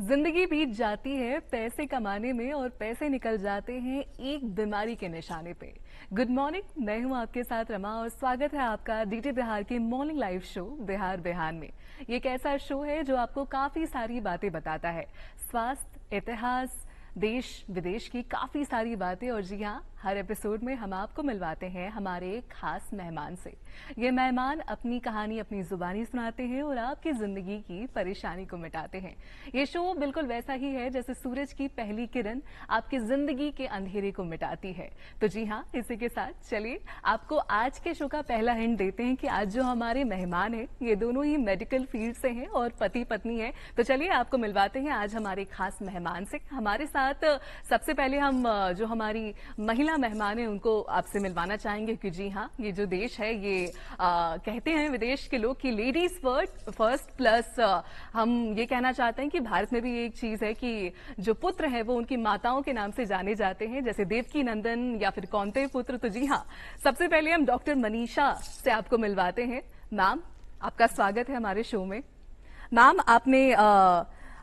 जिंदगी बीत जाती है पैसे कमाने में और पैसे निकल जाते हैं एक बीमारी के निशाने पे। गुड मॉर्निंग, मैं हूं आपके साथ रमा और स्वागत है आपका डीटी बिहार के मॉर्निंग लाइव शो बिहार बिहान में। ये एक ऐसा शो है जो आपको काफी सारी बातें बताता है, स्वास्थ्य, इतिहास, देश विदेश की काफी सारी बातें। और जी हाँ, हर एपिसोड में हम आपको मिलवाते हैं हमारे एक खास मेहमान से। ये मेहमान अपनी कहानी अपनी जुबानी सुनाते हैं और आपकी जिंदगी की परेशानी को मिटाते हैं। ये शो बिल्कुल वैसा ही है जैसे सूरज की पहली किरण आपकी जिंदगी के अंधेरे को मिटाती है। तो जी हाँ, इसी के साथ चलिए आपको आज के शो का पहला हिंट देते हैं कि आज जो हमारे मेहमान हैं ये दोनों ही मेडिकल फील्ड से हैं और पति पत्नी हैं। तो चलिए आपको मिलवाते हैं आज हमारे खास मेहमान से। हमारे साथ सबसे पहले हम जो हमारी महिला मेहमान है उनको आपसे मिलवाना चाहेंगे कि जी हाँ, ये जो देश है ये कहते हैं विदेश के लोग कि लेडीज फर्स्ट प्लस हम ये कहना चाहते हैं कि भारत में भी एक चीज है कि जो पुत्र है वो उनकी माताओं के नाम से जाने जाते हैं, जैसे देवकी नंदन या फिर कौंते पुत्र। तो जी हाँ, सबसे पहले हम डॉक्टर मनीषा से आपको मिलवाते हैं। मैम, आपका स्वागत है हमारे शो में। मैम, आपने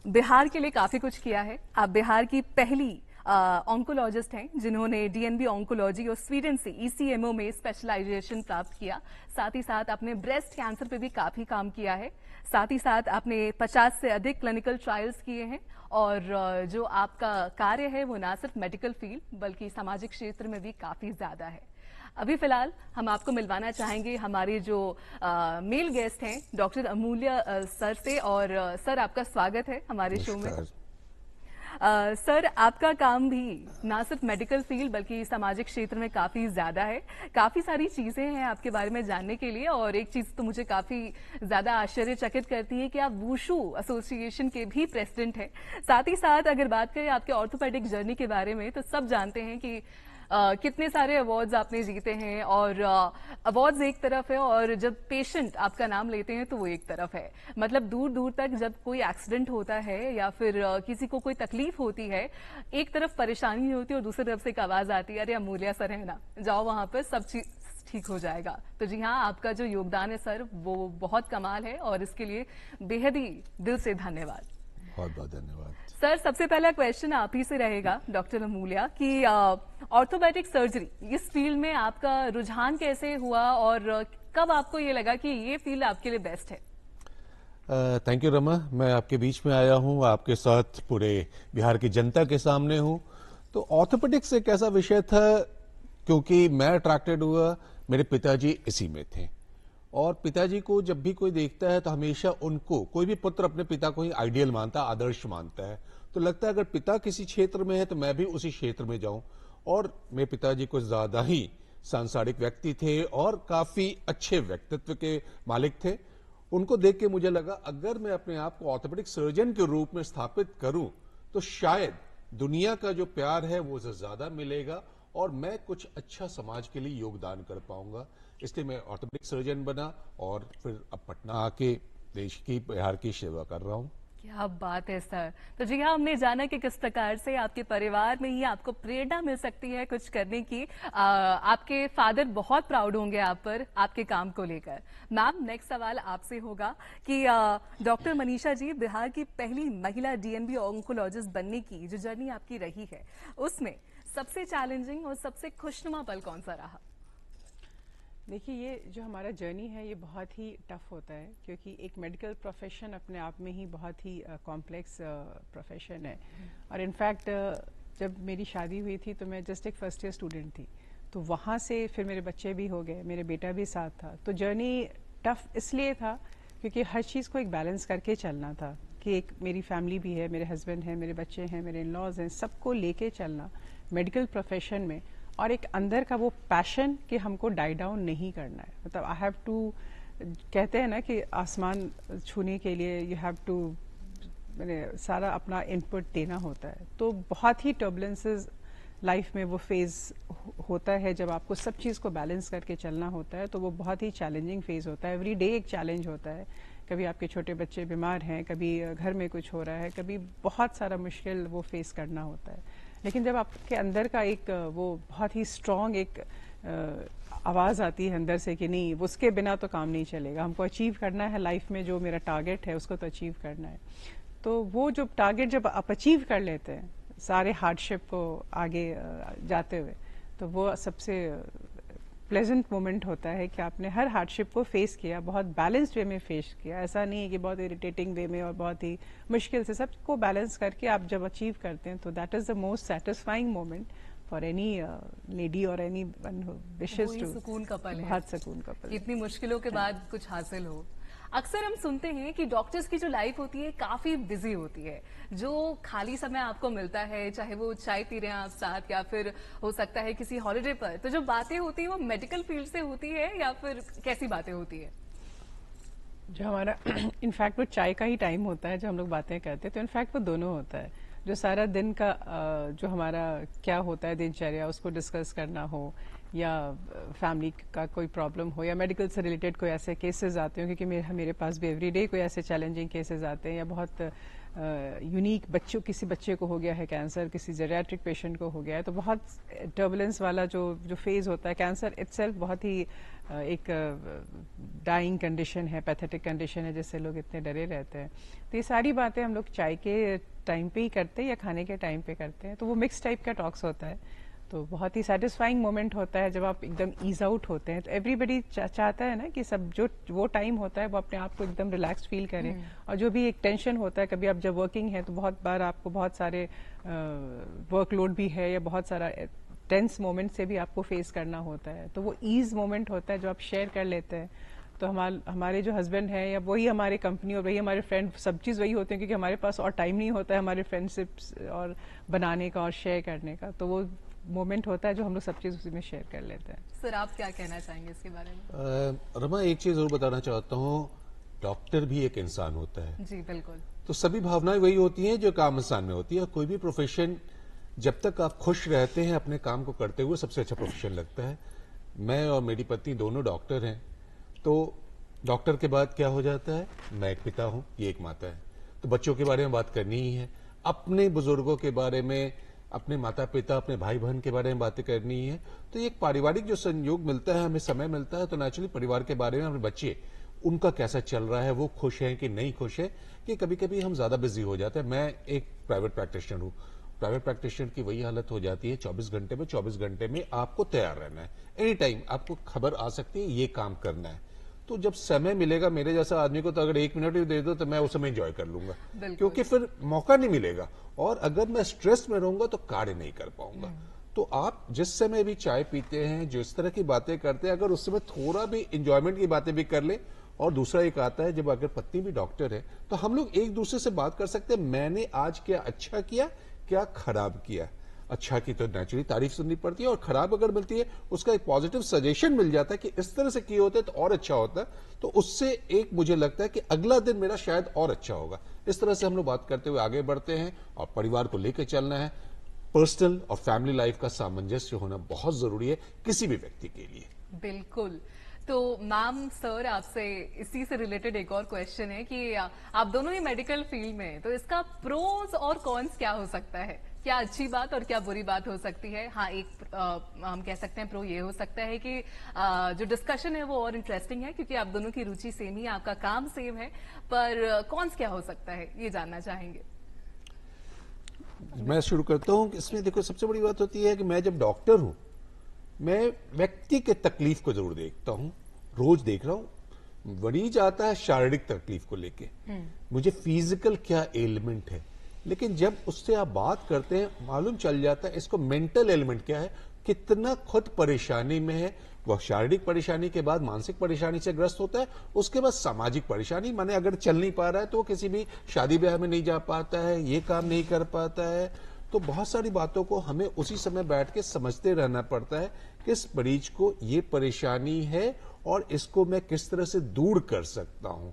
बिहार के लिए काफी कुछ किया है। आप बिहार की पहली ऑन्कोलॉजिस्ट हैं जिन्होंने डीएनबी ऑन्कोलॉजी और स्वीडन से ईसीएमओ में स्पेशलाइजेशन प्राप्त किया। साथ ही साथ आपने ब्रेस्ट कैंसर पे भी काफी काम किया है। साथ ही साथ आपने 50 से अधिक क्लिनिकल ट्रायल्स किए हैं और जो आपका कार्य है वो ना सिर्फ मेडिकल फील्ड बल्कि सामाजिक क्षेत्र में भी काफी ज्यादा है। अभी फिलहाल हम आपको मिलवाना चाहेंगे हमारे जो मेल गेस्ट हैं डॉक्टर अमूल्या सर से। और सर, आपका स्वागत है हमारे शो में। सर, आपका काम भी ना सिर्फ मेडिकल फील्ड बल्कि सामाजिक क्षेत्र में काफी ज्यादा है। काफी सारी चीजें हैं आपके बारे में जानने के लिए और एक चीज तो मुझे काफी ज्यादा आश्चर्यचकित करती है कि आप वुशु एसोसिएशन के भी प्रेसिडेंट हैं। साथ ही साथ अगर बात करें आपके ऑर्थोपेडिक जर्नी के बारे में तो सब जानते हैं कि कितने सारे अवार्ड्स आपने जीते हैं और अवार्ड्स एक तरफ है और जब पेशेंट आपका नाम लेते हैं तो वो एक तरफ है। मतलब दूर दूर तक जब कोई एक्सीडेंट होता है या फिर किसी को कोई तकलीफ होती है, एक तरफ परेशानी होती है और दूसरी तरफ से एक आवाज आती है, अरे अमूल्या सर है ना, जाओ वहां पर सब चीज ठीक हो जाएगा। तो जी हाँ, आपका जो योगदान है सर वो बहुत कमाल है और इसके लिए बेहद ही दिल से धन्यवाद। बहुत बहुत धन्यवाद सर। सबसे पहला क्वेश्चन आप ही से रहेगा डॉक्टर अमूल्या कि ऑर्थोपेडिक सर्जरी इस फील्ड में आपका रुझान कैसे हुआ और कब आपको ये लगा कि ये फील्ड आपके लिए बेस्ट है? Thank you Rama. मैं आपके बीच में आया हूँ, आपके साथ पूरे बिहार की जनता के सामने हूँ। तो ऑर्थोपेडिक्स एक ऐसा विषय था क्योंकि मैं अट्रैक्टेड हुआ, मेरे पिताजी इसी में थे और पिताजी को जब भी कोई देखता है तो हमेशा उनको, कोई भी पुत्र अपने पिता को ही आइडियल मानता है, आदर्श मानता है। तो लगता है अगर पिता किसी क्षेत्र में है तो मैं भी उसी क्षेत्र में जाऊं। और मेरे पिताजी कुछ ज्यादा ही सांसारिक व्यक्ति थे और काफी अच्छे व्यक्तित्व के मालिक थे। उनको देख के मुझे लगा अगर मैं अपने आप को ऑर्थोपेडिक सर्जन के रूप में स्थापित करूं तो शायद दुनिया का जो प्यार है वो ज्यादा मिलेगा और मैं कुछ अच्छा समाज के लिए योगदान कर पाऊंगा। इसलिए मैं ऑर्थोपेडिक सर्जन बना और फिर अब पटना आके देश की, बिहार की सेवा कर रहा हूं। क्या बात है सर। तो जी हाँ, हमने जाना कि किस प्रकार से आपके परिवार में ही आपको प्रेरणा मिल सकती है कुछ करने की। आपके फादर बहुत प्राउड होंगे आप पर, आपके काम को लेकर। मैम, नेक्स्ट सवाल आपसे होगा कि डॉक्टर मनीषा जी, बिहार की पहली महिला डीएनबी ऑन्कोलॉजिस्ट बनने की जो जर्नी आपकी रही है उसमें सबसे चैलेंजिंग और सबसे खुशनुमा पल कौन सा रहा? देखिए, ये जो हमारा जर्नी है ये बहुत ही टफ होता है क्योंकि एक मेडिकल प्रोफेशन अपने आप में ही बहुत ही कॉम्प्लेक्स प्रोफेशन है। और इनफैक्ट जब मेरी शादी हुई थी तो मैं जस्ट एक फर्स्ट ईयर स्टूडेंट थी, तो वहाँ से फिर मेरे बच्चे भी हो गए, मेरे बेटा भी साथ था। तो जर्नी टफ इसलिए था क्योंकि हर चीज़ को एक बैलेंस करके चलना था कि एक मेरी फैमिली भी है, मेरे हस्बैंड हैं, मेरे बच्चे हैं, मेरे इन लॉज हैं, सबको लेके चलना मेडिकल प्रोफेशन में। और एक अंदर का वो पैशन कि हमको डाई डाउन नहीं करना है। मतलब आई हैव टू, कहते हैं ना कि आसमान छूने के लिए यू हैव टू, मैंने सारा अपना इनपुट देना होता है। तो बहुत ही टर्बुलेंसेस लाइफ में वो फेज होता है जब आपको सब चीज़ को बैलेंस करके चलना होता है, तो वो बहुत ही चैलेंजिंग फेज होता है। एवरी डे एक चैलेंज होता है। कभी आपके छोटे बच्चे बीमार हैं, कभी घर में कुछ हो रहा है, कभी बहुत सारा मुश्किल वो फेस करना होता है। लेकिन जब आपके अंदर का एक वो बहुत ही स्ट्रॉन्ग एक आवाज़ आती है अंदर से कि नहीं, उसके बिना तो काम नहीं चलेगा, हमको अचीव करना है लाइफ में, जो मेरा टारगेट है उसको तो अचीव करना है। तो वो जो टारगेट जब आप अचीव कर लेते हैं सारे हार्डशिप को आगे जाते हुए, तो वो सबसे प्लेजेंट मोमेंट होता है कि आपने हर हार्डशिप को फेस किया, बहुत बैलेंस्ड वे में फेस किया। ऐसा नहीं है कि बहुत इरिटेटिंग वे में और बहुत ही मुश्किल से, सबको बैलेंस करके आप जब अचीव करते हैं तो that is the most satisfying moment for any lady और any one who wishes to. सुकून का पल है, बहुत सुकून का पल, इतनी मुश्किलों के बाद कुछ हासिल हो। अक्सर हम सुनते हैं कि डॉक्टर्स की जो लाइफ होती है काफी बिजी होती है, जो खाली समय आपको मिलता है, चाहे वो चाय पी रहे हैं आप साथ या फिर हो सकता है किसी हॉलिडे पर, तो जो बातें होती है वो मेडिकल फील्ड से होती है या फिर कैसी बातें होती है? जो हमारा इनफैक्ट वो चाय का ही टाइम होता है जो हम लोग बातें करते हैं, तो इनफैक्ट वो दोनों होता है। जो सारा दिन का जो हमारा क्या होता है दिनचर्या, उसको डिस्कस करना हो, या फैमिली का कोई प्रॉब्लम हो, या मेडिकल से रिलेटेड कोई ऐसे केसेस आते हो, क्योंकि मेरे पास भी एवरीडे कोई ऐसे चैलेंजिंग केसेस आते हैं, या बहुत यूनिक किसी बच्चे को हो गया है कैंसर, किसी जेरियाट्रिक पेशेंट को हो गया है, तो बहुत टर्बुलेंस वाला जो फेज होता है। कैंसर इटसेल्फ बहुत ही एक डाइंग कंडीशन है, पैथेटिक कंडीशन है, जिससे लोग इतने डरे रहते हैं। तो ये सारी बातें हम लोग चाय के टाइम पे ही करते हैं या खाने के टाइम पे करते हैं, तो वो मिक्स टाइप का टॉक्स होता है। तो बहुत ही सेटिस्फाइंग मोमेंट होता है जब आप एकदम ईज आउट होते हैं। तो एवरीबडी चाहता है ना कि सब जो वो टाइम होता है वो अपने आप को एकदम रिलैक्स फील करें, और जो भी एक टेंशन होता है, कभी आप जब वर्किंग है तो बहुत बार आपको बहुत सारे वर्कलोड भी है या बहुत सारा टेंस मोमेंट से भी आपको फेस करना होता है, तो वो ईज मोमेंट होता है जो आप शेयर कर लेते हैं। तो हमारे जो हस्बैंड हैं या वही हमारे कंपनी और वही हमारे फ्रेंड, सब चीज़ वही होते हैं, क्योंकि हमारे पास और टाइम नहीं होता है हमारे फ्रेंडशिप्स और बनाने का और शेयर करने का, तो वो मोमेंट होता है जो हम लोग सब चीज़ उसी में शेयर कर लेते हैं। सर आप क्या कहना चाहेंगे इसके बारे में? रमा, एक चीज और बताना चाहता हूँ, डॉक्टर भी एक इंसान होता है। जी बिल्कुल। तो सभी भावनाएं वही होती हैं जो काम इंसान में होती है। कोई भी प्रोफेशन जब तक आप खुश रहते हैं अपने काम को करते हुए, सबसे अच्छा प्रोफेशन लगता है। मैं और मेरी पत्नी दोनों डॉक्टर हैं, तो डॉक्टर के बाद क्या हो जाता है, मैं एक पिता हूं, ये एक माता है, तो बच्चों के बारे में बात करनी ही है, अपने बुजुर्गों के बारे में, अपने माता पिता, अपने भाई बहन के बारे में बातें करनी ही है। तो ये एक पारिवारिक जो संयोग मिलता है, हमें समय मिलता है, तो नेचुरली परिवार के बारे में, अपने बच्चे उनका कैसा चल रहा है, वो खुश है कि नहीं खुश है, कि कभी कभी हम ज्यादा बिजी हो जाते हैं। मैं एक प्राइवेट प्रैक्टिशनर हूं, प्राइवेट प्रैक्टिशनर की वही हालत हो जाती है, 24 घंटे में आपको तैयार रहना है, एनी टाइम आपको खबर आ सकती है, ये काम करना है। तो जब समय मिलेगा मेरे जैसा आदमी को, तो अगर 1 मिनट भी दे दो तो मैं उस समय एंजॉय कर लूंगा, क्योंकि फिर मौका नहीं मिलेगा, और अगर मैं स्ट्रेस में रहूंगा तो कार्य नहीं कर पाऊंगा। तो आप जिस समय भी चाय पीते हैं, जिस तरह की बातें करते हैं, अगर उस समय थोड़ा भी इंजॉयमेंट की बातें भी कर ले। और दूसरा एक आता है, जब अगर पत्नी भी डॉक्टर है तो हम लोग एक दूसरे से बात कर सकते हैं, मैंने आज क्या अच्छा किया, क्या खराब किया। अच्छा की तो नेचुरली तारीफ सुननी पड़ती है, और खराब अगर मिलती है उसका एक पॉजिटिव सजेशन मिल जाता है कि इस तरह से किए होते तो और अच्छा होता है, तो उससे एक मुझे लगता है कि अगला दिन मेरा शायद और अच्छा होगा। इस तरह से हम लोग बात करते हुए आगे बढ़ते हैं, और परिवार को लेकर चलना है। पर्सनल और फैमिली लाइफ का सामंजस्य होना बहुत जरूरी है किसी भी व्यक्ति के लिए। बिल्कुल। तो मैम सर, आपसे इसी से रिलेटेड एक और क्वेश्चन है कि आप दोनों ही मेडिकल फील्ड में हैं, तो इसका प्रोज और कॉन्स क्या हो सकता है? क्या अच्छी बात और क्या बुरी बात हो सकती है? हाँ, एक हम कह सकते हैं प्रो ये हो सकता है कि जो डिस्कशन है वो और इंटरेस्टिंग है, क्योंकि आप दोनों की रुचि सेम ही, आपका काम सेम है। पर कॉन्स क्या हो सकता है, ये जानना चाहेंगे। मैं शुरू करता हूं। इसमें देखो, सबसे बड़ी बात होती है कि मैं जब डॉक्टर हूं, मैं व्यक्ति के तकलीफ को जरूर देखता हूं, रोज देख रहा हूं। मरीज आता है शारीरिक तकलीफ को लेके, मुझे फिजिकल क्या एलिमेंट है, लेकिन जब उससे आप बात करते हैं मालूम चल जाता है इसको मेंटल एलिमेंट क्या है, कितना खुद परेशानी में है। वह शारीरिक परेशानी के बाद मानसिक परेशानी से ग्रस्त होता है, उसके बाद सामाजिक परेशानी, माने अगर चल नहीं पा रहा है तो किसी भी शादी ब्याह में नहीं जा पाता है, ये काम नहीं कर पाता है। तो बहुत सारी बातों को हमें उसी समय बैठ के समझते रहना पड़ता है कि इस मरीज को ये परेशानी है और इसको मैं किस तरह से दूर कर सकता हूं।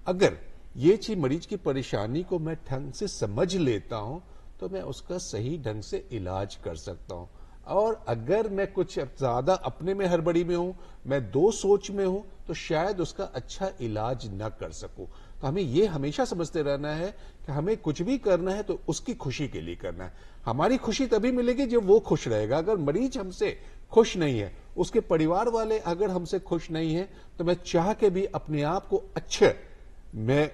अगर ये चीज मरीज की परेशानी को मैं ढंग से समझ लेता हूं तो मैं उसका सही ढंग से इलाज कर सकता हूं। और अगर मैं कुछ ज्यादा अपने में हड़बड़ी में हूं, मैं दो सोच में हूं, तो शायद उसका अच्छा इलाज न कर सकूं। तो हमें ये हमेशा समझते रहना है कि हमें कुछ भी करना है तो उसकी खुशी के लिए करना है। हमारी खुशी तभी मिलेगी जब वो खुश रहेगा। अगर मरीज हमसे खुश नहीं है, उसके परिवार वाले अगर हमसे खुश नहीं है, तो मैं चाह के भी अपने आप को अच्छे, मैं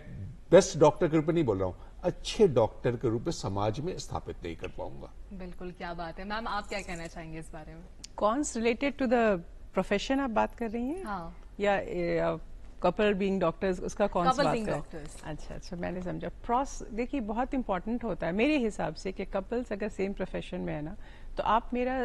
बेस्ट डॉक्टर के रूप में नहीं बोल रहा हूं, अच्छे डॉक्टर के रूप में समाज में स्थापित नहीं कर पाऊंगा। बिल्कुल, क्या बात है मैम, आप क्या कहना चाहेंगे इस बारे में? Cons related to the profession आप बात कर रही हैं? हाँ, या कपल बीइंग डॉक्टर्स, उसका कौन सा Couple बात being कर? doctors। अच्छा, मैंने समझा। प्रॉस देखिए बहुत इंपॉर्टेंट होता है मेरे हिसाब से कि कपल्स अगर सेम प्रोफेशन में है ना, तो आप मेरा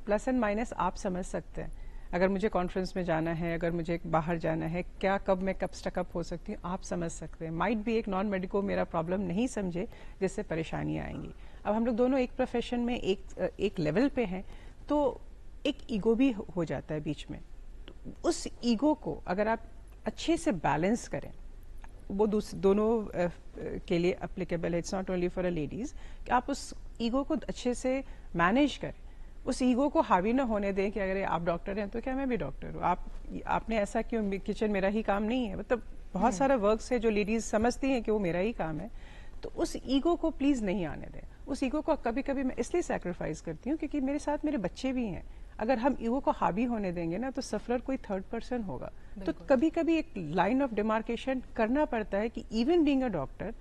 प्लस एंड माइनस आप समझ सकते हैं। अगर मुझे कॉन्फ्रेंस में जाना है, अगर मुझे बाहर जाना है, क्या कब मैं कब स्टकअप हो सकती हूँ, आप समझ सकते हैं। माइट भी एक नॉन मेडिको मेरा प्रॉब्लम नहीं समझे, जिससे परेशानियाँ आएंगी। अब हम लोग दोनों एक प्रोफेशन में एक लेवल पे हैं, तो एक ईगो भी हो जाता है बीच में। तो उस ईगो को अगर आप अच्छे से बैलेंस करें, वो दोनों के लिए अप्लीकेबल है, it's not only for a ladies, कि आप उस ईगो को अच्छे से मैनेज करें। उस ईगो को हावी ना होने दें कि अगर आप डॉक्टर हैं तो क्या मैं भी डॉक्टर हूँ, आपने ऐसा क्यों, किचन मेरा ही काम नहीं है। मतलब बहुत सारा वर्क्स है जो लेडीज समझती हैं कि वो मेरा ही काम है। तो उस ईगो को प्लीज नहीं आने दें। उस ईगो को कभी कभी मैं इसलिए सैक्रिफाइस करती हूँ क्योंकि मेरे साथ मेरे बच्चे भी हैं। अगर हम ईगो को हावी होने देंगे ना, तो सफरर कोई थर्ड पर्सन होगा। तो कभी कभी एक लाइन ऑफ डिमार्केशन करना पड़ता है कि इवन बीइंग अ डॉक्टर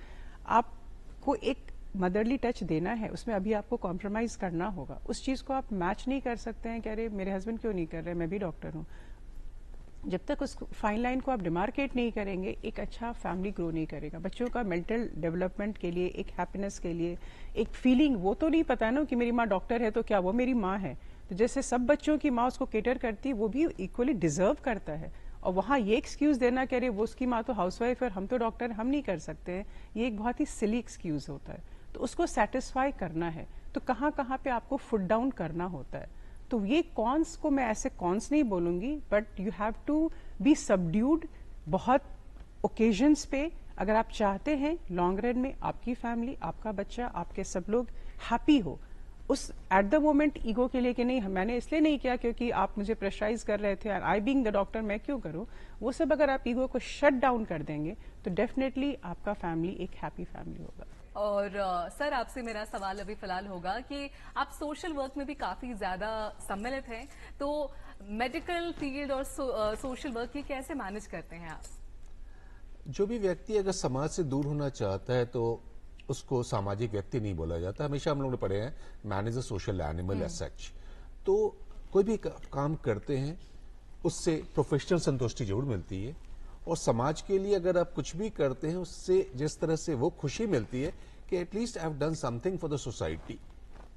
आपको एक मदरली टच देना है, उसमें अभी आपको कॉम्प्रोमाइज करना होगा। उस चीज को आप मैच नहीं कर सकते हैं कि अरे मेरे हस्बैंड क्यों नहीं कर रहे, मैं भी डॉक्टर हूँ। जब तक उस फाइन लाइन को आप डिमार्केट नहीं करेंगे, एक अच्छा फैमिली ग्रो नहीं करेगा। बच्चों का मेंटल डेवलपमेंट के लिए, एक हैप्पीनेस के लिए, एक फीलिंग, वो तो नहीं पता ना कि मेरी माँ डॉक्टर है तो क्या वो मेरी माँ है। तो जैसे सब बच्चों की माँ उसको केटर करती है, वो भी इक्वली डिजर्व करता है। और वहाँ ये एक्सक्यूज देना कि अरे वो उसकी माँ तो हाउसवाइफ है, हम तो डॉक्टर, हम नहीं कर सकते हैं, ये एक बहुत ही सिली एक्सक्यूज होता है। तो उसको सेटिस्फाई करना है तो कहाँ कहाँ पे आपको फुट डाउन करना होता है। तो ये कॉन्स को मैं ऐसे कॉन्स नहीं बोलूंगी, but you have to be subdued बहुत ओकेजन्स पे, अगर आप चाहते हैं लॉन्ग रन में आपकी फैमिली, आपका बच्चा, आपके सब लोग हैप्पी हो। उस एट द मोमेंट ईगो के लिए कि नहीं मैंने इसलिए नहीं किया क्योंकि आप मुझे प्रेशराइज कर रहे थे, आई बीइंग द डॉक्टर मैं क्यों करूं, वो सब अगर आप ईगो को शट डाउन कर देंगे तो डेफिनेटली आपका फैमिली एक हैप्पी फैमिली होगा। और सर आपसे मेरा सवाल अभी फिलहाल होगा कि आप सोशल वर्क में भी काफी ज्यादा सम्मिलित हैं, तो मेडिकल फील्ड और सोशल वर्क ये कैसे मैनेज करते हैं आप? जो भी व्यक्ति अगर समाज से दूर होना चाहता है तो उसको सामाजिक व्यक्ति नहीं बोला जाता। हमेशा हम लोग ने पढ़े हैं man is a social animal as such. तो कोई भी काम करते हैं उससे प्रोफेशनल संतुष्टि जरूर मिलती है, और समाज के लिए अगर आप कुछ भी करते हैं उससे जिस तरह से वो खुशी मिलती है कि at least I have done something for the society,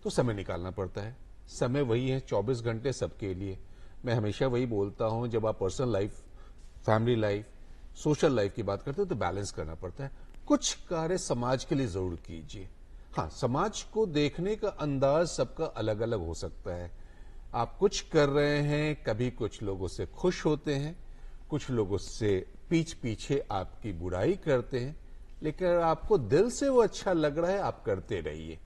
तो समय निकालना पड़ता है। समय वही है 24 घंटे सबके लिए। मैं हमेशा वही बोलता हूं, जब आप personal life, family life, social life की बात करते हो तो बैलेंस करना पड़ता है। कुछ कार्य समाज के लिए जरूर कीजिए। हाँ, समाज को देखने का अंदाज सबका अलग अलग हो सकता है। आप कुछ कर रहे हैं, कभी कुछ लोग उससे खुश होते हैं, कुछ लोग उससे पीछे आपकी बुराई करते हैं, लेकिन अगर आपको दिल से वो अच्छा लग रहा है आप करते रहिए,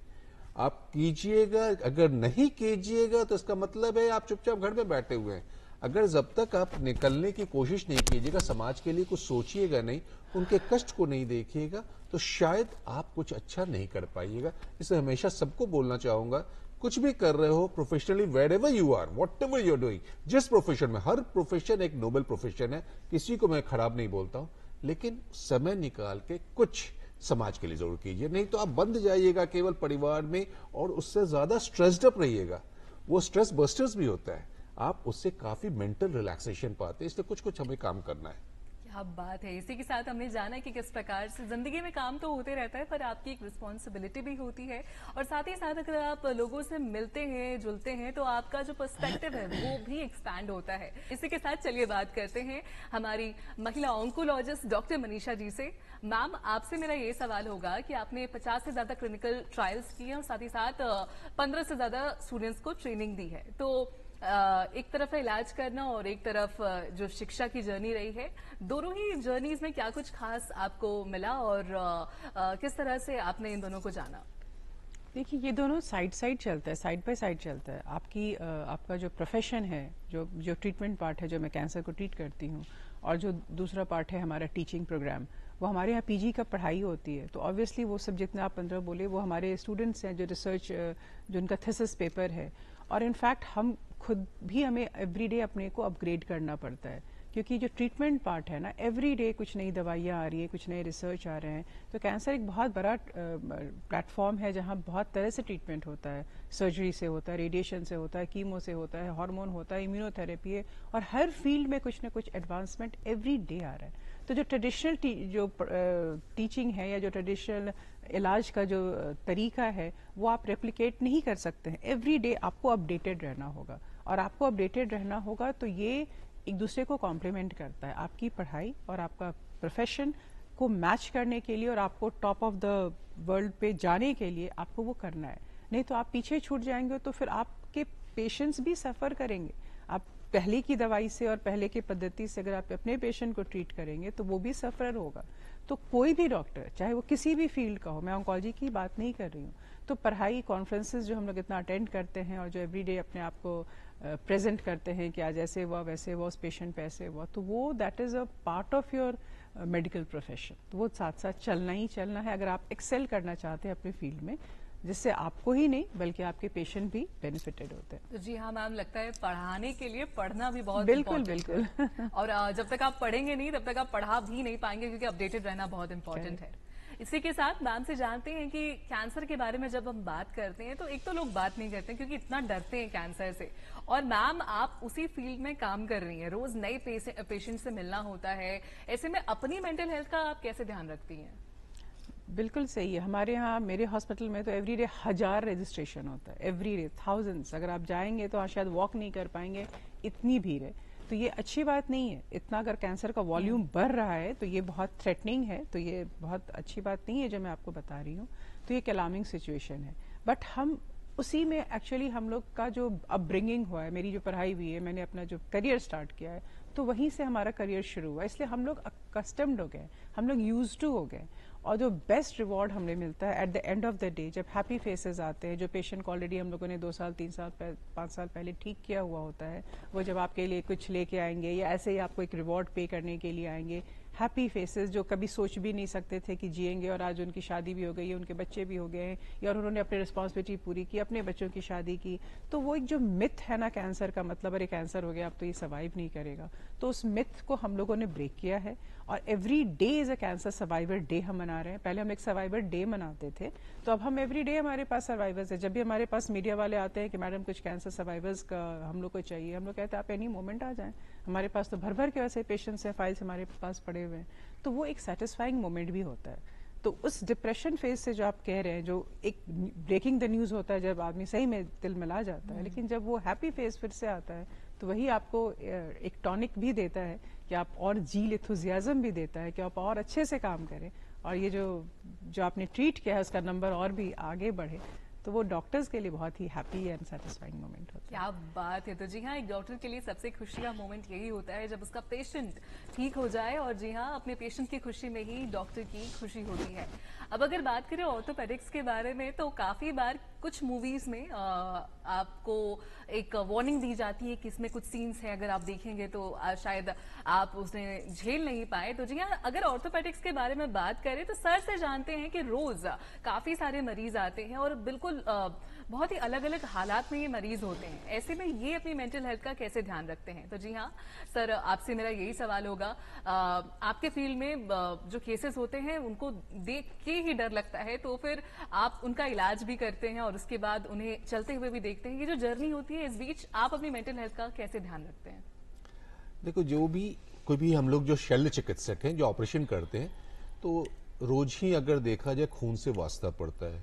आप कीजिएगा। अगर नहीं कीजिएगा तो इसका मतलब है आप चुपचाप घर में बैठे हुए हैं। अगर जब तक आप निकलने की कोशिश नहीं कीजिएगा, समाज के लिए कुछ सोचिएगा नहीं, उनके कष्ट को नहीं देखिएगा, तो शायद आप कुछ अच्छा नहीं कर पाइएगा। इसलिए हमेशा सबको बोलना चाहूंगा, कुछ भी कर रहे हो professionally, wherever you are, whatever you are doing, जिस प्रोफेशन में, हर प्रोफेशन एक नोबल प्रोफेशन है, किसी को मैं खराब नहीं बोलता हूं, लेकिन समय निकाल के कुछ समाज के लिए जरूर कीजिए। नहीं तो आप बंद जाइएगा केवल परिवार में और उससे ज्यादा स्ट्रेस्ड अप रहिएगा। वो स्ट्रेस बस्टर्स भी होता है, आप उससे काफी मेंटल रिलैक्सेशन पाते हैं। इसलिए कुछ कुछ हमें काम करना है। क्या बात है। इसी के साथ हमने जाना कि किस प्रकार से जिंदगी में काम तो होते रहता है, पर आपकी एक रिस्पॉन्सिबिलिटी भी होती है, और साथ ही साथ अगर आप लोगों से मिलते हैं, जुलते हैं, तो आपका जो पर्सपेक्टिव है वो भी एक्सपैंड होता है। इसी के साथ चलिए बात करते हैं हमारी महिला ऑन्कोलॉजिस्ट डॉक्टर मनीषा जी से। मैम, आपसे मेरा ये सवाल होगा कि आपने 50 से ज्यादा क्लिनिकल ट्रायल्स किए और साथ ही साथ 15 से ज्यादा स्टूडेंट्स को ट्रेनिंग दी है। तो एक तरफ है इलाज करना और एक तरफ जो शिक्षा की जर्नी रही है, दोनों ही जर्नीज में क्या कुछ खास आपको मिला और किस तरह से आपने इन दोनों को जाना? देखिए, ये दोनों साइड चलता है, साइड बाय साइड चलता है। आपका जो प्रोफेशन है, जो ट्रीटमेंट पार्ट है, जो मैं कैंसर को ट्रीट करती हूँ, और जो दूसरा पार्ट है हमारा टीचिंग प्रोग्राम, वो हमारे यहाँ पीजी का पढ़ाई होती है। तो ऑब्वियसली वो सब जितना आप 15 बोले, वो हमारे स्टूडेंट्स हैं जो रिसर्च, जो उनका थीसिस पेपर है। और इनफैक्ट हम खुद भी, हमें एवरीडे अपने को अपग्रेड करना पड़ता है, क्योंकि जो ट्रीटमेंट पार्ट है ना, एवरी डे कुछ नई दवाइयाँ आ रही है, कुछ नए रिसर्च आ रहे हैं। तो कैंसर एक बहुत बड़ा प्लेटफॉर्म है जहाँ बहुत तरह से ट्रीटमेंट होता है। सर्जरी से होता है, रेडिएशन से होता है, कीमो से होता है, हार्मोन होता है, इम्यूनोथेरेपी है, और हर फील्ड में कुछ ना कुछ एडवांसमेंट एवरी डे आ रहा है। तो जो ट्रेडिशनल जो टीचिंग है या जो ट्रेडिशनल इलाज का जो तरीका है वो आप रेप्लिकेट नहीं कर सकते हैं। एवरी डे आपको अपडेटेड रहना होगा, और आपको अपडेटेड रहना होगा तो ये एक दूसरे को कॉम्प्लीमेंट करता है। आपकी पढ़ाई और आपका प्रोफेशन को मैच करने के लिए और आपको टॉप ऑफ द वर्ल्ड पे जाने के लिए आपको वो करना है, नहीं तो आप पीछे छूट जाएंगे तो फिर आपके पेशेंट्स भी सफ़र करेंगे। आप पहले की दवाई से और पहले की पद्धति से अगर आप अपने पेशेंट को ट्रीट करेंगे तो वो भी सफर होगा। तो कोई भी डॉक्टर, चाहे वो किसी भी फील्ड का हो, मैं ऑन्कोलॉजी की बात नहीं कर रही हूँ, तो पढ़ाई, कॉन्फ्रेंसेस जो हम लोग इतना अटेंड करते हैं और जो एवरीडे अपने आप को प्रेजेंट करते हैं कि आज ऐसे हुआ, वैसे हुआ, उस पेशेंट पे ऐसे हुआ, तो वो that is a part of your medical profession. तो वो साथ साथ चलना ही चलना है अगर आप एक्सेल करना चाहते हैं अपने फील्ड में, जिससे आपको ही नहीं बल्कि आपके पेशेंट भी बेनिफिटेड होते हैं। तो जी हाँ मैम, लगता है पढ़ाने के लिए पढ़ना भी बहुत बिल्कुल important बिल्कुल है। और जब तक आप पढ़ेंगे नहीं तब तक आप पढ़ा भी नहीं पाएंगे, क्योंकि अपडेटेड रहना बहुत इंपॉर्टेंट है। इसी के साथ मैम से जानते हैं कि कैंसर के बारे में जब हम बात करते हैं तो एक तो लोग बात नहीं करते क्योंकि इतना डरते हैं कैंसर से, और मैम आप उसी फील्ड में काम कर रही हैं, रोज नए पेशेंट से मिलना होता है, ऐसे में अपनी मेंटल हेल्थ का आप कैसे ध्यान रखती हैं? बिल्कुल सही है। हमारे यहाँ, मेरे हॉस्पिटल में तो एवरी डे 1000 रजिस्ट्रेशन होता है, एवरी डे थाउजेंड्स। अगर आप जाएंगे तो शायद वॉक नहीं कर पाएंगे, इतनी भीड़ है। तो ये अच्छी बात नहीं है। इतना अगर कैंसर का वॉल्यूम बढ़ रहा है तो ये बहुत थ्रेटनिंग है, तो ये बहुत अच्छी बात नहीं है जो मैं आपको बता रही हूँ। तो ये एक अलार्मिंग सिचुएशन है। बट हम उसी में एक्चुअली हम लोग का जो अपब्रिंगिंग हुआ है, मेरी जो पढ़ाई हुई है, मैंने अपना जो करियर स्टार्ट किया है, तो वहीं से हमारा करियर शुरू हुआ। इसलिए हम लोग कस्टम्ड हो गए, हम लोग यूज्ड टू हो गए। और जो बेस्ट रिवॉर्ड हमें मिलता है at the end of the day, जब हैप्पी फेसेस आते हैं, जो पेशेंट को ऑलरेडी हम लोगों ने 2 साल 3 साल 5 साल पहले ठीक किया हुआ होता है, वो जब आपके लिए कुछ लेके आएंगे या ऐसे ही आपको एक रिवॉर्ड पे करने के लिए आएंगे, हैप्पी फेसेस जो कभी सोच भी नहीं सकते थे कि जिएंगे, और आज उनकी शादी भी हो गई है, उनके बच्चे भी हो गए हैं, या उन्होंने अपनी रिस्पॉन्सिबिलिटी पूरी की, अपने बच्चों की शादी की। तो वो एक जो मिथ है ना कैंसर का, मतलब अरे कैंसर हो गया अब तो ये सर्वाइव नहीं करेगा, तो उस मिथ को हम लोगों ने ब्रेक किया है। और every day is a cancer survivor day हम मना रहे हैं। पहले हम एक सर्वाइवर डे मनाते थे, तो अब हम एवरी डे हमारे पास सर्वाइवर्स है। जब भी हमारे पास मीडिया वाले आते हैं कि मैडम कुछ कैंसर सर्वाइवर्स का हम लोग को चाहिए, हम लोग कहते हैं आप एनी मोमेंट आ जाएं, हमारे पास तो भर भर के वैसे पेशेंट्स हैं, फाइल्स हमारे पास पड़े हुए हैं। तो वो एक सेटिस्फाइंग मोमेंट भी होता है। तो उस डिप्रेशन फेज से जो आप कह रहे हैं, जो एक ब्रेकिंग द न्यूज होता है जब आदमी सही में दिल मिला जाता है, लेकिन जब वो हैप्पी फेज फिर से आता है तो वही आपको एक टॉनिक भी देता है कि आप और जील, एंथुसियाज्म भी देता है कि आप और अच्छे से काम करें, और ये जो आपने ट्रीट किया है उसका नंबर और भी आगे बढ़े। तो वो डॉक्टर्स के लिए बहुत ही हैप्पी एंड सेटिस्फाइंग मोमेंट होता है। क्या बात है। तो जी हाँ, एक डॉक्टर के लिए सबसे खुशी का मोमेंट यही होता है जब उसका पेशेंट ठीक हो जाए, और जी हाँ, अपने पेशेंट की खुशी में ही डॉक्टर की खुशी होती है। अब अगर बात करें ऑर्थोपेडिक्स के बारे में, तो काफी बार कुछ मूवीज में आपको एक वार्निंग दी जाती है कि इसमें कुछ सीन्स हैं, अगर आप देखेंगे तो शायद आप उसने झेल नहीं पाए। तो जी हाँ, अगर ऑर्थोपेडिक्स के बारे में बात करें तो सर से जानते हैं कि रोज काफी सारे मरीज आते हैं और बिल्कुल बहुत ही अलग अलग हालात में ये मरीज होते हैं। ऐसे में ये अपनी मेंटल हेल्थ का कैसे ध्यान रखते हैं? तो जी हाँ सर, आपसे मेरा यही सवाल होगा, आपके फील्ड में जो केसेस होते हैं उनको देख के ही डर लगता है, तो फिर आप उनका इलाज भी करते हैं और उसके बाद उन्हें चलते हुए भी देखते हैं। ये जो जर्नी होती है, इस बीच आप अपनी मेंटल हेल्थ का कैसे ध्यान रखते हैं? देखो, कोई भी हम लोग जो शल्य चिकित्सक हैं, जो ऑपरेशन करते हैं, तो रोज ही अगर देखा जाए खून से वास्ता पड़ता है,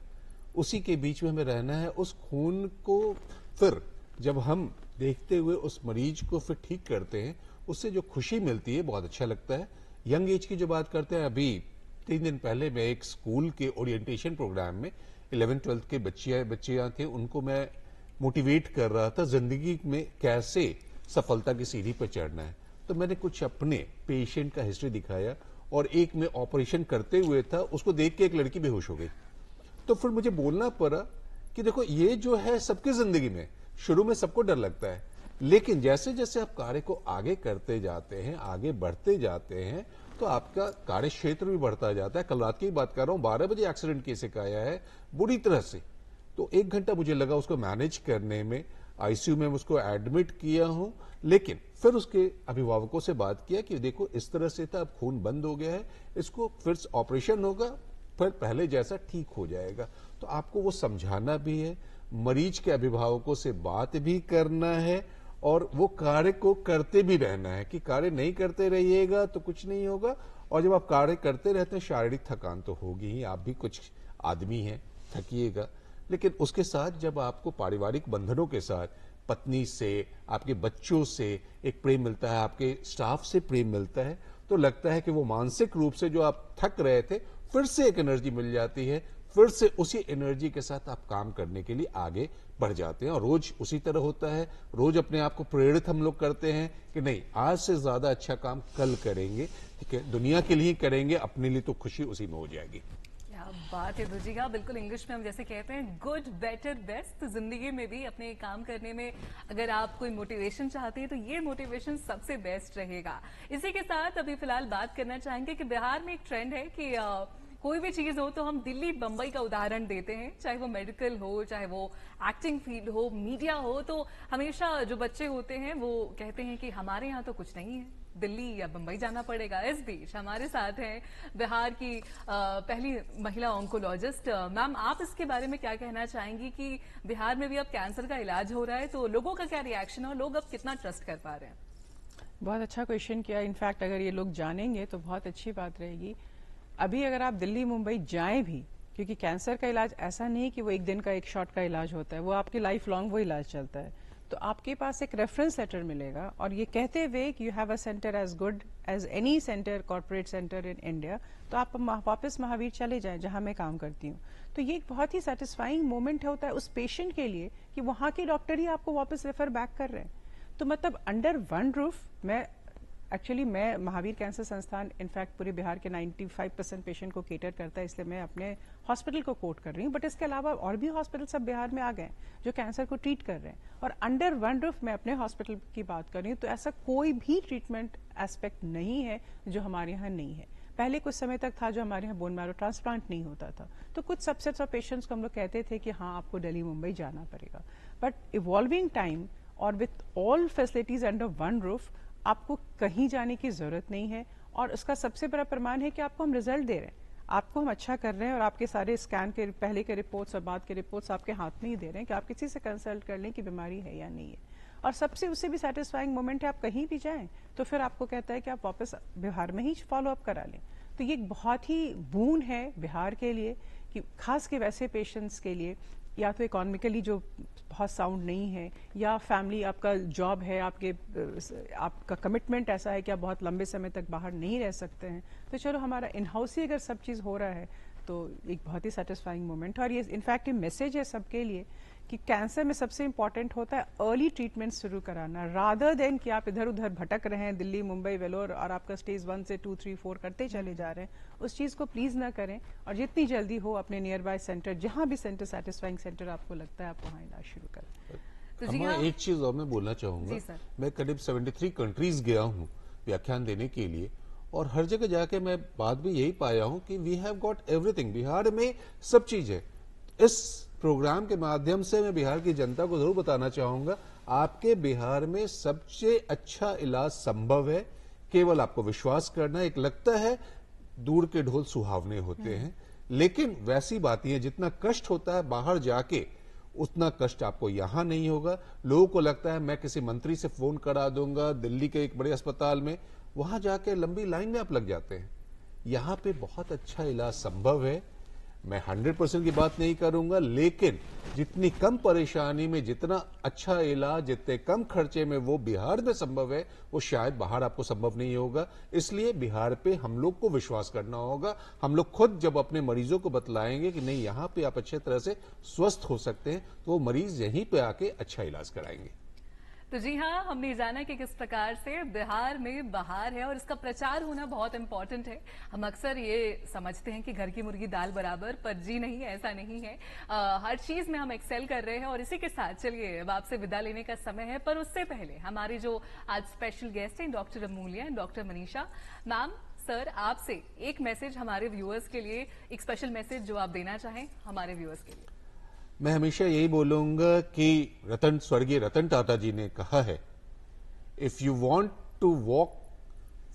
उसी के बीच में हमें रहना है। उस खून को फिर जब हम देखते हुए उस मरीज को फिर ठीक करते हैं, उससे जो खुशी मिलती है बहुत अच्छा लगता है। यंग एज की जो बात करते हैं, अभी 3 दिन पहले मैं एक स्कूल के ओरिएंटेशन प्रोग्राम में 11th-12th के बच्चियां थे, उनको मैं मोटिवेट कर रहा था जिंदगी में कैसे सफलता की सीढ़ी पर चढ़ना है। तो मैंने कुछ अपने पेशेंट का हिस्ट्री दिखाया, और एक में ऑपरेशन करते हुए था, उसको देख के एक लड़की बेहोश हो गई। तो फिर मुझे बोलना पड़ा कि देखो, ये जो है सबकी जिंदगी में शुरू में सबको डर लगता है, लेकिन जैसे जैसे आप कार्य को आगे करते जाते हैं, आगे बढ़ते जाते हैं, तो आपका कार्य क्षेत्र भी बढ़ता जाता है। कल रात की बात कर रहा हूं, 12 बजे एक्सीडेंट केस एक आया है बुरी तरह से, तो 1 घंटा मुझे लगा उसको मैनेज करने में। आईसीयू में उसको एडमिट किया हूं, लेकिन फिर उसके अभिभावकों से बात किया कि देखो इस तरह से था, अब खून बंद हो गया है, इसको फिर ऑपरेशन होगा, फिर पहले जैसा ठीक हो जाएगा। तो आपको वो समझाना भी है, मरीज के अभिभावकों से बात भी करना है और वो कार्य को करते भी रहना है कि कार्य नहीं करते रहिएगा तो कुछ नहीं होगा। और जब आप कार्य करते रहते हैं शारीरिक थकान तो होगी ही, आप भी कुछ आदमी हैं, थकिएगा, लेकिन उसके साथ जब आपको पारिवारिक बंधनों के साथ पत्नी से, आपके बच्चों से एक प्रेम मिलता है, आपके स्टाफ से प्रेम मिलता है, तो लगता है कि वो मानसिक रूप से जो आप थक रहे थे फिर से एक एनर्जी मिल जाती है, फिर से उसी एनर्जी के साथ आप काम करने के लिए आगे बढ़ जाते हैं। और रोज उसी तरह होता है, रोज अपने आप को प्रेरित हम लोग करते हैं कि नहीं आज से ज्यादा अच्छा काम कल करेंगे, ठीक है, दुनिया के लिए करेंगे, अपने लिए तो खुशी उसी में हो जाएगी। बात है दुजी का, बिल्कुल इंग्लिश में हम जैसे कहते हैं गुड बेटर बेस्ट, तो जिंदगी में भी अपने काम करने में अगर आप कोई मोटिवेशन चाहते हैं तो ये मोटिवेशन सबसे बेस्ट रहेगा। इसी के साथ अभी फिलहाल बात करना चाहेंगे कि बिहार में एक ट्रेंड है कि कोई भी चीज हो तो हम दिल्ली बंबई का उदाहरण देते हैं, चाहे वो मेडिकल हो, चाहे वो एक्टिंग फील्ड हो, मीडिया हो, तो हमेशा जो बच्चे होते हैं वो कहते हैं कि हमारे यहाँ तो कुछ नहीं है, दिल्ली या बंबई जाना पड़ेगा। इस बीच हमारे साथ हैं बिहार की पहली महिला ऑन्कोलॉजिस्ट। मैम, आप इसके बारे में क्या कहना चाहेंगी कि बिहार में भी अब कैंसर का इलाज हो रहा है, तो लोगों का क्या रिएक्शन है और लोग अब कितना ट्रस्ट कर पा रहे हैं? बहुत अच्छा क्वेश्चन किया। इनफैक्ट अगर ये लोग जानेंगे तो बहुत अच्छी बात रहेगी। अभी अगर आप दिल्ली मुंबई जाएं भी, क्योंकि कैंसर का इलाज ऐसा नहीं कि वो एक दिन का एक शॉट का इलाज होता है, वो आपकी लाइफ लॉन्ग वो इलाज चलता है, तो आपके पास एक रेफरेंस लेटर मिलेगा और ये कहते हुए कि you have a centre as good as any centre, corporate centre in India, तो आप वापस महावीर चले जाएं जहां मैं काम करती हूँ। तो ये एक बहुत ही सेटिस्फाइंग मोमेंट होता है उस पेशेंट के लिए कि वहां के डॉक्टर ही आपको वापस रेफर बैक कर रहे हैं। तो मतलब अंडर वन रूफ मैं महावीर कैंसर संस्थान इनफैक्ट पूरे बिहार के 95% पेशेंट को केटर करता है, इसलिए मैं अपने हॉस्पिटल को कोट कर रही हूँ, बट इसके अलावा और भी हॉस्पिटल सब बिहार में आ गए जो कैंसर को ट्रीट कर रहे हैं। और अंडर वन रूफ मैं अपने हॉस्पिटल की बात कर रही हूँ, तो ऐसा कोई भी ट्रीटमेंट एस्पेक्ट नहीं है जो हमारे यहाँ नहीं है। पहले कुछ समय तक था जो हमारे यहाँ बोन मैरो ट्रांसप्लांट नहीं होता था, तो कुछ सबसेट्स ऑफ पेशेंट्स को हम लोग कहते थे कि हाँ आपको दिल्ली मुंबई जाना पड़ेगा, बट इवॉल्विंग टाइम और with all facilities under one roof आपको कहीं जाने की जरूरत नहीं है। और उसका सबसे बड़ा प्रमाण है कि आपको हम रिजल्ट दे रहे हैं, आपको हम अच्छा कर रहे हैं और आपके सारे स्कैन के पहले के रिपोर्ट्स और बाद के रिपोर्ट्स आपके हाथ में ही दे रहे हैं कि आप किसी से कंसल्ट कर लें कि बीमारी है या नहीं है। और सबसे उससे भी सेटिस्फाइंग मोमेंट है, आप कहीं भी जाएं तो फिर आपको कहता है कि आप वापस बिहार में ही फॉलो अप करा लें। तो ये एक बहुत ही बून है बिहार के लिए कि खास के वैसे पेशेंट्स के लिए, या तो इकोनॉमिकली जो बहुत साउंड नहीं है, या फैमिली आपका जॉब है, आपका कमिटमेंट ऐसा है कि आप बहुत लंबे समय तक बाहर नहीं रह सकते हैं, तो चलो हमारा इन हाउस ही अगर सब चीज़ हो रहा है तो एक बहुत ही सेटिस्फाइंग मोमेंट है। और ये इनफैक्ट ये मैसेज है सबके लिए कि कैंसर में सबसे इंपॉर्टेंट होता है अर्ली ट्रीटमेंट शुरू कराना, रादर देन कि आप इधर उधर भटक रहे हैं दिल्ली मुंबई वेलोर और आपका स्टेज 1 से 2 3 4 करते चले जा रहे हैं। उस चीज़ को प्लीज़ ना करें और जितनी जल्दी हो अपने नियर बाय सेंटर, जहां भी सेंटर सेटिस्फाइंग सेंटर आपको लगता है, आप वहां इलाज शुरू करें। तो जी हाँ, एक चीज और मैं बोलना चाहूंगा, मैं करीब 73 कंट्रीज गया हूँ व्याख्यान देने के लिए, और हर जगह जाके मैं बात भी यही पाया हूं कि we have got everything, Bihar में सब चीज है। इस प्रोग्राम के माध्यम से मैं बिहार की जनता को जरूर बताना चाहूंगा, आपके बिहार में सबसे अच्छा इलाज संभव है, केवल आपको विश्वास करना। एक लगता है दूर के ढोल सुहावने होते हैं, लेकिन वैसी बातें हैं, जितना कष्ट होता है बाहर जाके उतना कष्ट आपको यहां नहीं होगा। लोगों को लगता है मैं किसी मंत्री से फोन करा दूंगा दिल्ली के एक बड़े अस्पताल में, वहां जाके लंबी लाइन में आप लग जाते हैं। यहां पे बहुत अच्छा इलाज संभव है। मैं 100% की बात नहीं करूंगा, लेकिन जितनी कम परेशानी में जितना अच्छा इलाज, जितने कम खर्चे में वो बिहार में संभव है, वो शायद बाहर आपको संभव नहीं होगा। इसलिए बिहार पे हम लोग को विश्वास करना होगा। हम लोग खुद जब अपने मरीजों को बतलाएंगे कि नहीं यहाँ पे आप अच्छे तरह से स्वस्थ हो सकते हैं, तो वो मरीज यहीं पे आके अच्छा इलाज कराएंगे। तो जी हाँ, हमने जाना कि किस प्रकार से बिहार में बहार है और इसका प्रचार होना बहुत इंपॉर्टेंट है। हम अक्सर ये समझते हैं कि घर की मुर्गी दाल बराबर, पर जी नहीं, ऐसा नहीं है। हर चीज में हम एक्सेल कर रहे हैं। और इसी के साथ चलिए अब आपसे विदा लेने का समय है, पर उससे पहले हमारी जो आज स्पेशल गेस्ट हैं doctor Amulya and doctor Manisha ma'am, sir आपसे एक मैसेज हमारे व्यूअर्स के लिए, एक स्पेशल मैसेज जो आप देना चाहें हमारे व्यूअर्स के लिए। मैं हमेशा यही बोलूंगा कि स्वर्गीय रतन टाटा जी ने कहा है, if you want to walk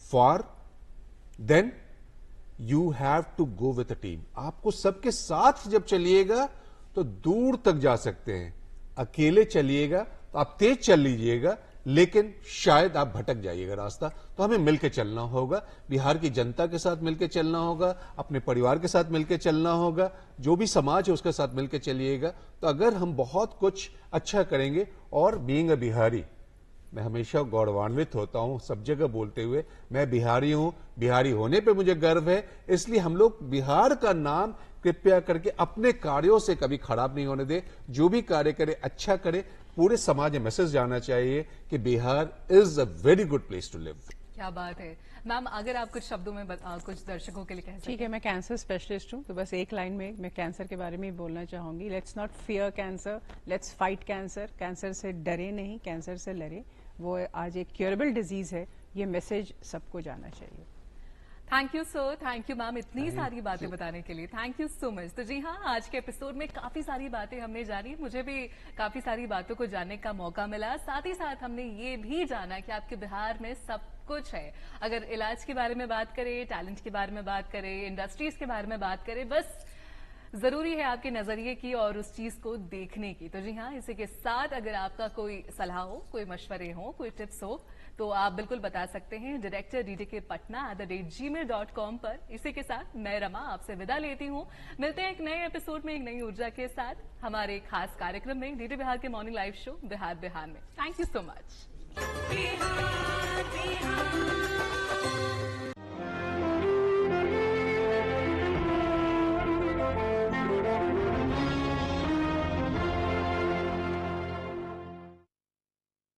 far then you have to go with a team. आपको सबके साथ जब चलिएगा तो दूर तक जा सकते हैं। अकेले चलिएगा तो आप तेज चल लीजिएगा, लेकिन शायद आप भटक जाइएगा रास्ता। तो हमें मिलकर चलना होगा, बिहार की जनता के साथ मिलकर चलना होगा, अपने परिवार के साथ मिलकर चलना होगा, जो भी समाज है उसके साथ मिलकर चलिएगा। तो अगर हम बहुत कुछ अच्छा करेंगे, और बीइंग अ बिहारी, मैं हमेशा गौरवान्वित होता हूं सब जगह बोलते हुए, मैं बिहारी हूं, बिहारी होने पे मुझे गर्व है। इसलिए हम लोग बिहार का नाम कृपया करके अपने कार्यों से कभी खराब नहीं होने दे। जो भी कार्य करे अच्छा करे। पूरे समाज में मैसेज जाना चाहिए कि Bihar is a very good place to live. क्या बात है मैम, अगर आप कुछ शब्दों में कुछ दर्शकों के लिए कह सकें। ठीक है, मैं कैंसर स्पेशलिस्ट हूँ, तो बस एक लाइन में मैं कैंसर के बारे में ही बोलना चाहूंगी। Let's not fear cancer, let's fight cancer. Cancer से डरे नहीं, कैंसर से लड़े। वो आज एक क्योरेबल डिजीज है। ये मैसेज सबको जाना चाहिए। Thank you sir, thank you ma'am, इतनी सारी बातें बताने के लिए। Thank you so much. तो जी हाँ, आज के एपिसोड में काफी सारी बातें हमने जानी, मुझे भी काफी सारी बातों को जानने का मौका मिला। साथ ही साथ हमने ये भी जाना कि आपके बिहार में सब कुछ है। अगर इलाज के बारे में बात करें, टैलेंट के बारे में बात करें, इंडस्ट्रीज के बारे में बात करें, बस जरूरी है आपके नजरिए की और उस चीज को देखने की। तो जी हाँ, इसी के साथ अगर आपका कोई सलाह हो, कोई मशवरे हो, कोई टिप्स हो, तो आप बिल्कुल बता सकते हैं director.djkpatna@gmail.com पर। इसी के साथ मैं रमा आपसे विदा लेती हूँ। मिलते हैं एक नए एपिसोड में एक नई ऊर्जा के साथ हमारे खास कार्यक्रम में, डीडी बिहार के morning live show Bihar Bihar में। Thank you so much.